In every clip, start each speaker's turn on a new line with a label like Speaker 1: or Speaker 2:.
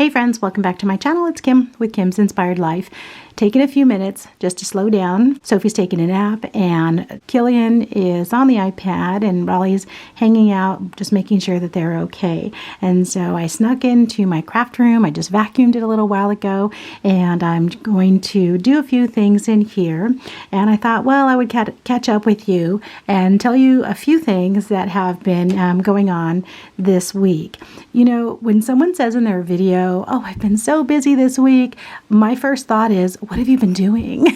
Speaker 1: Hey friends, welcome back to my channel. It's Kim with Kim's Inspired Life. Taking a few minutes just to slow down. Sophie's taking a nap and Killian is on the iPad and Raleigh's hanging out, just making sure that they're okay. And so I snuck into my craft room. I just vacuumed it a little while ago and I'm going to do a few things in here. And I thought, well, I would catch up with you and tell you a few things that have been going on this week. You know, when someone says in their video, oh, I've been so busy this week, my first thought is, what have you been doing?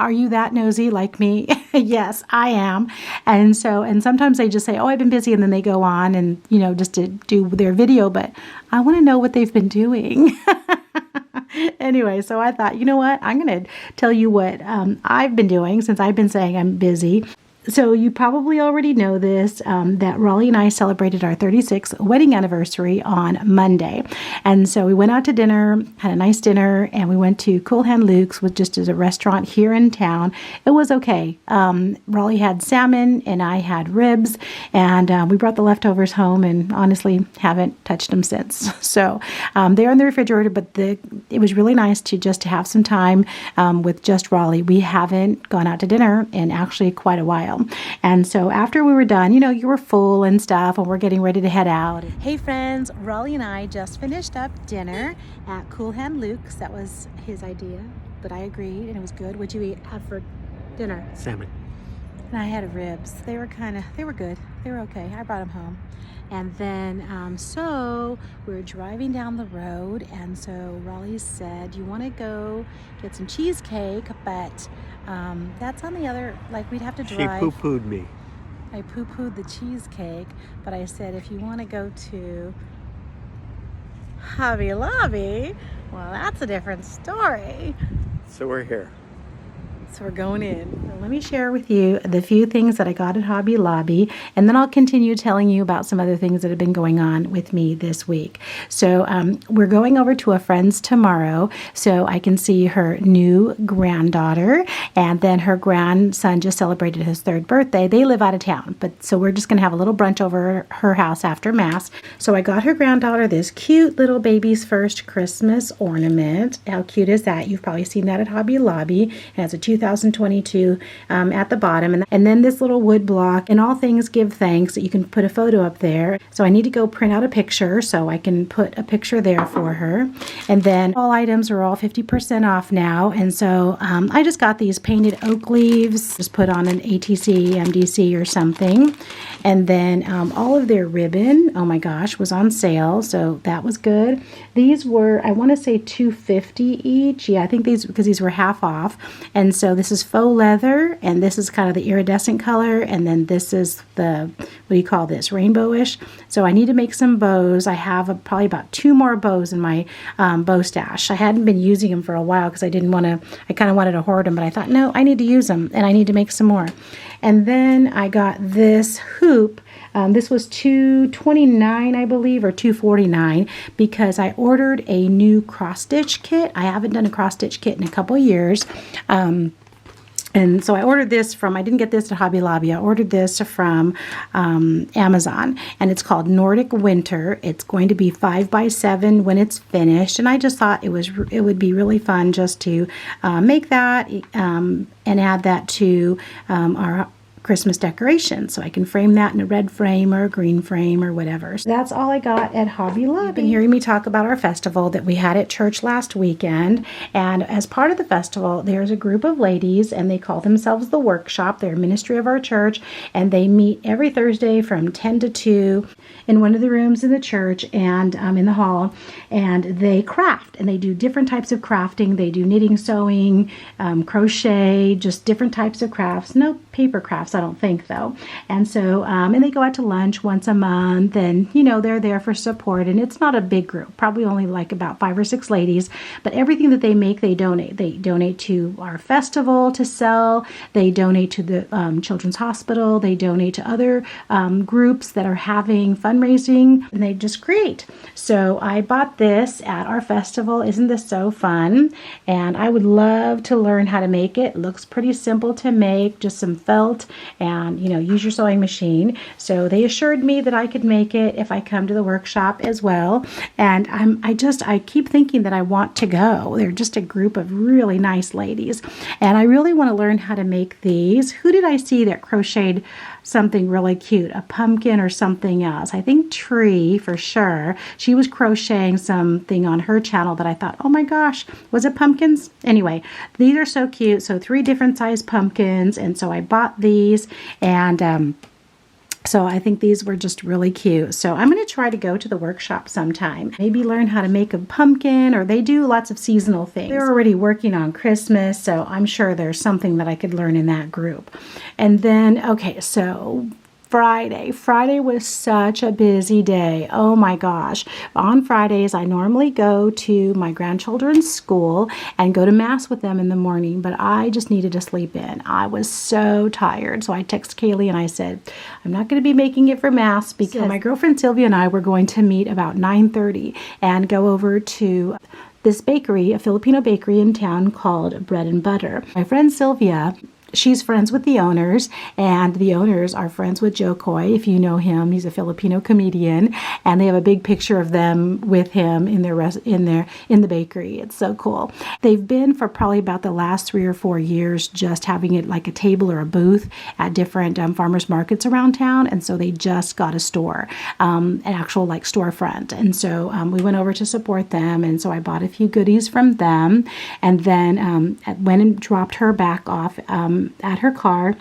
Speaker 1: Are you that nosy like me? Yes, I am. And sometimes they just say, oh, I've been busy. And then they go on and, you know, just to do their video. But I want to know what they've been doing. Anyway, so I thought, you know what? I'm going to tell you what I've been doing since I've been saying I'm busy. So you probably already know this, that Raleigh and I celebrated our 36th wedding anniversary on Monday. And so we went out to dinner, had a nice dinner, and we went to Cool Hand Luke's, which just is a restaurant here in town. It was okay. Raleigh had salmon and I had ribs, and we brought the leftovers home and honestly haven't touched them since. So they're in the refrigerator, but it was really nice to just have some time with just Raleigh. We haven't gone out to dinner in actually quite a while. And so after we were done, you know, you were full and stuff, and we're getting ready to head out. Hey friends, Raleigh and I just finished up dinner at Cool Hand Luke's. That was his idea, but I agreed, and it was good. What'd you have for dinner?
Speaker 2: Salmon.
Speaker 1: And I had ribs. They were good. They were okay. I brought them home. And then, so we were driving down the road, and so Raleigh said, you want to go get some cheesecake, but that's on the other, like we'd have to drive.
Speaker 2: She poo-pooed me.
Speaker 1: I poo-pooed the cheesecake, but I said, if you want to go to Hobby Lobby, well, that's a different story.
Speaker 2: So we're here.
Speaker 1: So we're going in. So let me share with you the few things that I got at Hobby Lobby, and then I'll continue telling you about some other things that have been going on with me this week. So we're going over to a friend's tomorrow so I can see her new granddaughter, and then her grandson just celebrated his 3rd birthday. They live out of town, but so we're just going to have a little brunch over her house after Mass. So I got her granddaughter this cute little baby's first Christmas ornament. How cute is that? You've probably seen that at Hobby Lobby. It has a 2022 at the bottom, and then this little wood block, and all things give thanks, that you can put a photo up there. So I need to go print out a picture so I can put a picture there for her. And then all items are all 50% off now, and so I just got these painted oak leaves, just put on an ATC, MDC or something. And then all of their ribbon, oh my gosh, was on sale, so that was good. These were, I want to say $2.50 each. Yeah, I think because these were half off. And so this is faux leather, and this is kind of the iridescent color, and then this is the, what do you call this, rainbowish. So I need to make some bows. I have probably about 2 more bows in my bow stash. I hadn't been using them for a while because I kind of wanted to hoard them, but I thought, no, I need to use them, and I need to make some more. And then I got this hoop. This was $2.29, I believe, or $2.49, because I ordered a new cross-stitch kit. I haven't done a cross-stitch kit in a couple years. And so I ordered this I didn't get this at Hobby Lobby. I ordered this from Amazon, and it's called Nordic Winter. It's going to be 5x7 when it's finished. And I just thought it would be really fun just to make that and add that to our Christmas decoration, so I can frame that in a red frame or a green frame or whatever. So that's all I got at Hobby Lobby. You've been hearing me talk about our festival that we had at church last weekend, and as part of the festival there's a group of ladies, and they call themselves the Workshop. They're a ministry of our church, and they meet every Thursday from 10 to 2 in one of the rooms in the church and in the hall, and they craft, and they do different types of crafting. They do knitting, sewing, crochet, just different types of crafts. No paper crafts, I don't think, though. And so, and they go out to lunch once a month, and, you know, they're there for support, and it's not a big group, probably only like about 5 or 6 ladies, but everything that they make, they donate. They donate to our festival to sell. They donate to the Children's Hospital. They donate to other groups that are having fundraising, and they just create. So I bought this at our festival. Isn't this so fun? And I would love to learn how to make it. It looks pretty simple to make, just some felt and, use your sewing machine. So they assured me that I could make it if I come to the workshop as well. And I keep thinking that I want to go. They're just a group of really nice ladies. And I really want to learn how to make these. Who did I see that crocheted something really cute? A pumpkin or something else? I think Tree for sure. She was crocheting something on her channel that I thought, oh my gosh, was it pumpkins? Anyway, these are so cute. So 3 different size pumpkins. And so I bought these, and so I think these were just really cute. So I'm going to try to go to the workshop sometime. Maybe learn how to make a pumpkin, or they do lots of seasonal things. They're already working on Christmas, so I'm sure there's something that I could learn in that group. And then, okay, so Friday was such a busy day. Oh my gosh. On Fridays, I normally go to my grandchildren's school and go to mass with them in the morning, but I just needed to sleep in. I was so tired. So I texted Kaylee and I said, I'm not going to be making it for mass because my girlfriend Sylvia and I were going to meet about 9:30 and go over to this bakery, a Filipino bakery in town called Bread and Butter. My friend Sylvia, she's friends with the owners, and the owners are friends with Joe Coy. If you know him, he's a Filipino comedian, and they have a big picture of them with him in the bakery. It's so cool. They've been for probably about the last 3 or 4 years just having it like a table or a booth at different farmers markets around town, and so they just got a store, an actual like storefront, and so we went over to support them, and so I bought a few goodies from them, and then went and dropped her back off at her car.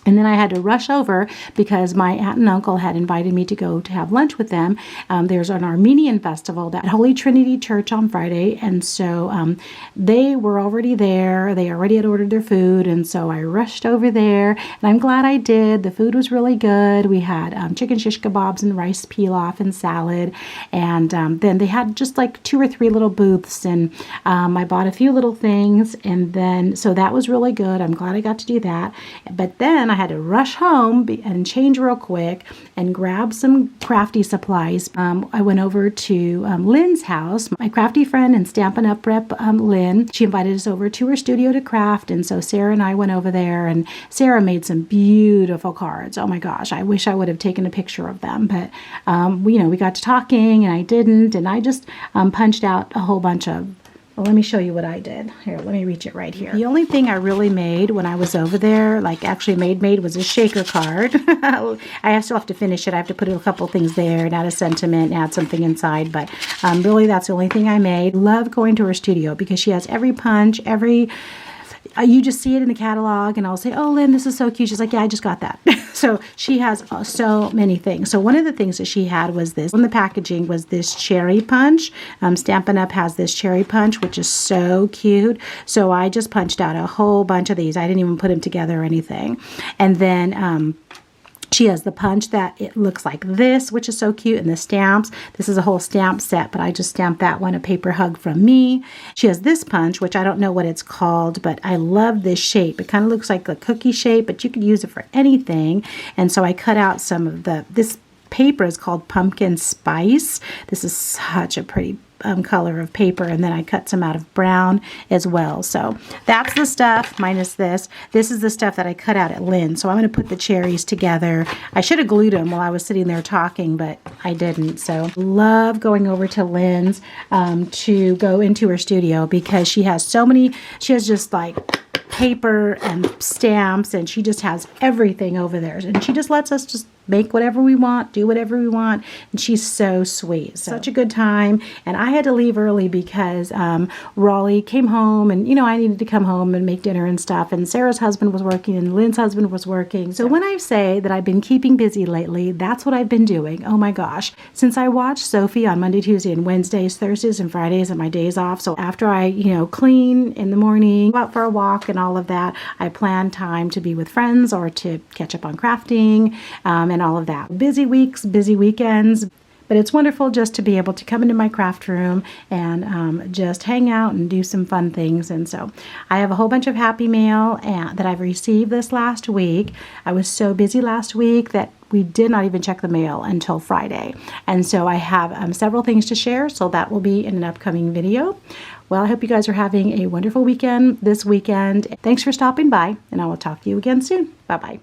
Speaker 1: And then I had to rush over because my aunt and uncle had invited me to go to have lunch with them. There's an Armenian festival at Holy Trinity Church on Friday. And so they were already there. They already had ordered their food. And so I rushed over there. And I'm glad I did. The food was really good. We had chicken shish kebabs and rice pilaf and salad. And then they had just like 2 or 3 little booths. And I bought a few little things. And then, so that was really good. I'm glad I got to do that. But then I had to rush home and change real quick and grab some crafty supplies. I went over to Lynn's house, my crafty friend and Stampin' Up! Rep, Lynn. She invited us over to her studio to craft, and so Sarah and I went over there, and Sarah made some beautiful cards. Oh my gosh, I wish I would have taken a picture of them, but we got to talking, and I didn't, and I just punched out a whole bunch of. Well, let me show you what I did. Here, let me reach it right here. The only thing I really made when I was over there, like actually made was a shaker card. I still have to finish it. I have to put a couple things there and add a sentiment and add something inside. But really, that's the only thing I made. Love going to her studio because she has every punch, you just see it in the catalog, and I'll say, oh, Lynn, this is so cute. She's like, yeah, I just got that. So she has so many things. So one of the things that she had was this, on the packaging was this cherry punch. Stampin' Up! Has this cherry punch, which is so cute. So I just punched out a whole bunch of these. I didn't even put them together or anything. And then she has the punch that it looks like this, which is so cute, and the stamps. This is a whole stamp set, but I just stamped that one, a paper hug from me. She has this punch, which I don't know what it's called, but I love this shape. It kind of looks like a cookie shape, but you could use it for anything. And so I cut out some of this paper is called Pumpkin Spice. This is such a pretty color of paper, and then I cut some out of brown as well. So that's the stuff minus this. This is the stuff that I cut out at Lynn. So I'm going to put the cherries together. I should have glued them while I was sitting there talking, but I didn't. So love going over to Lynn's to go into her studio because she has just like paper and stamps, and she just has everything over there, and she just lets us just make whatever we want, do whatever we want, and she's so sweet. Such a good time. And I had to leave early because Raleigh came home, and I needed to come home and make dinner and stuff, and Sarah's husband was working and Lynn's husband was working. So when I say that I've been keeping busy lately, that's what I've been doing. Oh my gosh, since I watched Sophie on Monday, Tuesday, and Wednesdays, Thursdays, and Fridays and my days off, so after I clean in the morning, go out for a walk and all of that, I plan time to be with friends or to catch up on crafting and all of that. Busy weeks, busy weekends, but it's wonderful just to be able to come into my craft room and just hang out and do some fun things. And so I have a whole bunch of happy mail that I've received this last week. I was so busy last week that we did not even check the mail until Friday. And so I have several things to share, so that will be in an upcoming video. Well, I hope you guys are having a wonderful weekend this weekend. Thanks for stopping by, and I will talk to you again soon. Bye-bye.